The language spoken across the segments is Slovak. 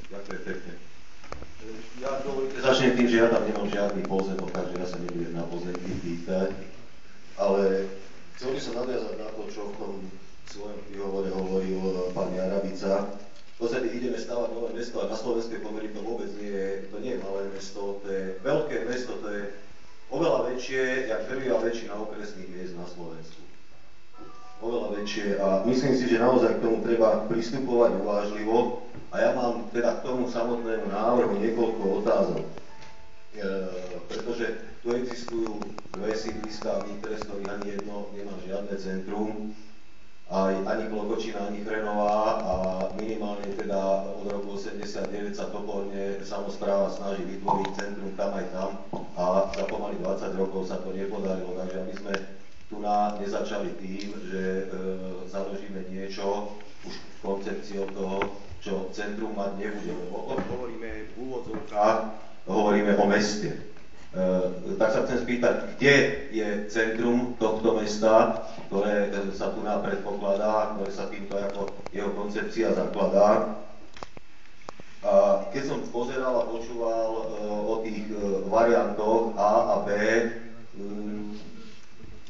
Ďakujem pekne. Ja dovolíte, začnem tým, že ja tam nemám žiadny pozemok, takže ja sa nebudem na pozemky pýtať, ale chcel by som nadviazať na to, čo v tom svojom príhovore hovoril pán Jaravica. V podstate ideme stavať nové mesto a na slovenskej pomery to vôbec nie je malé mesto, to je veľké mesto, to je oveľa väčšie, jak prvá väčšina okresných miest na Slovensku. Oveľa väčšie a myslím si, že naozaj k tomu treba pristupovať uvážlivo a ja mám teda k tomu samotnému návrhu niekoľko otázok. Pretože tu existujú dve sídliská v Nitre, z ktorých ani jedno nemá žiadne centrum, ani Klokočina, ani Chrenová a minimálne teda od roku 89 sa Toporne samospráva snaží vytvoriť centrum tam aj tam a za pomaly 20 rokov sa to nepodarilo, takže aby sme tu nezačali tým, že založíme niečo už v koncepciou toho, čo centrum mať nebude, lebo hovoríme v úvodzovkách, hovoríme o meste. Tak sa chcem spýtať, kde je centrum tohto mesta, ktoré sa tu predpokladá, ktoré sa týmto ako jeho koncepcia zakladá. A keď som pozeral a počúval o tých variantoch A a B,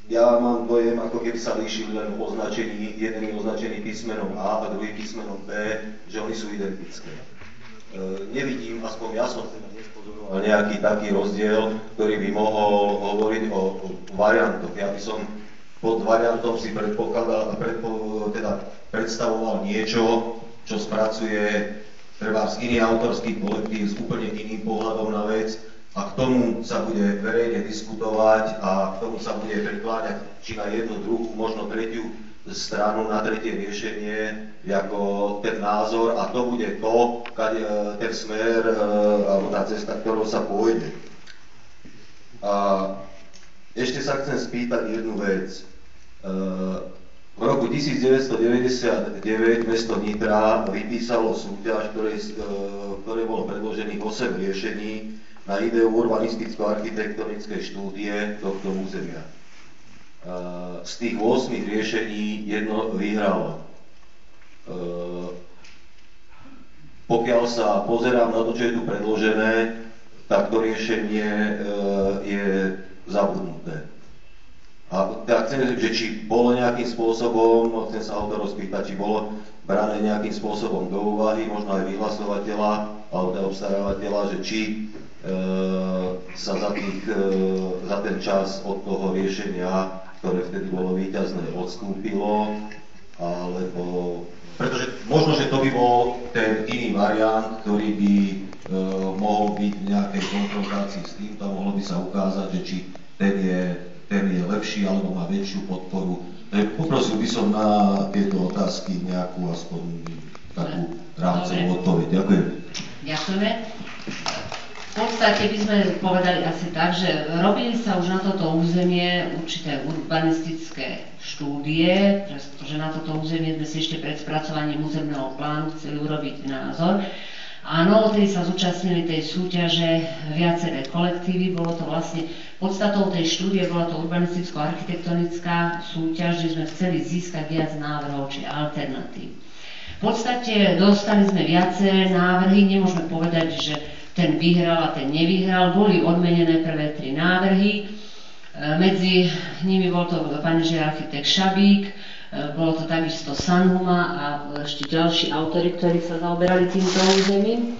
ja mám dojem, ako keby sa líšili len v označení, jeden je označený písmenom A a druhý písmenom B, že oni sú identické. Nevidím, aspoň ja som nespozoroval nejaký taký rozdiel, ktorý by mohol hovoriť o variantoch. Ja by som pod variantom si predstavoval niečo, čo spracuje treba iný autorský kolektív s úplne iným pohľadom na vec a k tomu sa bude verejne diskutovať a k tomu sa bude prikláňať či na jednu, druhú, možno tretiu stranu, na tretie riešenie, ako ten názor a to bude to, ten smer alebo tá cesta, ktorou sa pôjde. A ešte sa chcem spýtať jednu vec. V roku 1999 mesto Nitra vypísalo súťaž, ktoré bolo predložených 8 riešení na ideu urbanisticko-architektonickej štúdie tohto územia. Z tých 8 riešení jedno vyhralo. Pokiaľ sa pozerám na to, čo je tu predložené, tak to riešenie je zabudnuté. A tak chcem, že či bolo nejakým spôsobom, chcem sa autorov spýtať, či bolo brané nejakým spôsobom do úvahy, možno aj vyhlasovateľa alebo obstarávateľa, že či sa za ten čas od toho riešenia, ktoré vtedy bolo víťazné, odstúpilo, alebo pretože možno, že to by bol ten iný variant, ktorý by mohol byť v nejakej konfrontácii s týmto, mohlo by sa ukázať, že či ten je lepší alebo má väčšiu podporu. Poprosil by som na tieto otázky nejakú aspoň takú rámcovú odpoveď. Ďakujem. Ďakujeme. V podstate by sme povedali asi tak, že robili sa už na toto územie určité urbanistické štúdie, pretože na toto územie sme si ešte pred spracovaním územného plánu chceli urobiť názor. Áno, odtedy sa zúčastnili tej súťaže viaceré kolektívy, bolo to vlastne podstatou tej štúdie, bola to urbanisticko-architektonická súťaž, že sme chceli získať viac návrhov či alternatív. V podstate dostali sme viaceré návrhy, nemôžeme povedať, že ten vyhral a ten nevyhral, boli odmenené prvé 3 návrhy, medzi nimi bol to pán architekt Šabík, bolo to takisto Sanhuma a ešte ďalší autori, ktorí sa zaoberali týmto územím.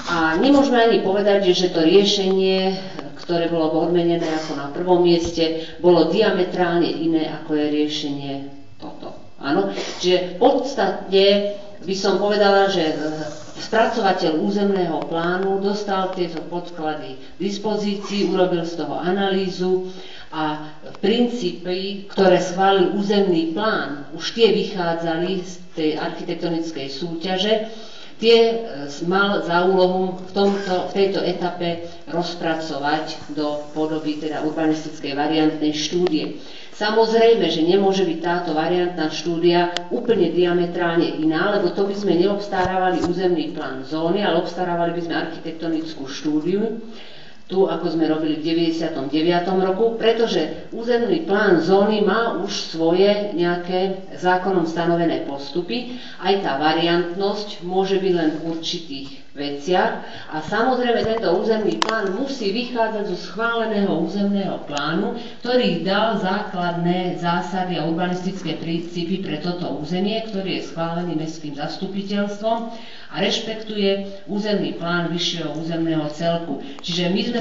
A nemôžeme ani povedať, že to riešenie, ktoré bolo odmenené ako na prvom mieste, bolo diametrálne iné, ako je riešenie toto. Áno, čiže v podstate by som povedala, že spracovateľ územného plánu dostal tieto podklady k dispozícii, urobil z toho analýzu a princípy, ktoré schválil územný plán, už tie vychádzali z tej architektonickej súťaže, tie mal za úlohu v tejto etape rozpracovať do podoby teda urbanistickej variantnej štúdie. Samozrejme, že nemôže byť táto variantná štúdia úplne diametrálne iná, lebo to by sme neobstarávali územný plán zóny, ale obstarávali by sme architektonickú štúdiu. tu, ako sme robili v 99. roku, pretože územný plán zóny má už svoje nejaké zákonom stanovené postupy. Aj tá variantnosť môže byť len v určitých veciach a samozrejme tento územný plán musí vychádzať zo schváleného územného plánu, ktorý dal základné zásady a urbanistické princípy pre toto územie, ktorý je schválený mestským zastupiteľstvom a rešpektuje územný plán vyššieho územného celku. Čiže my sme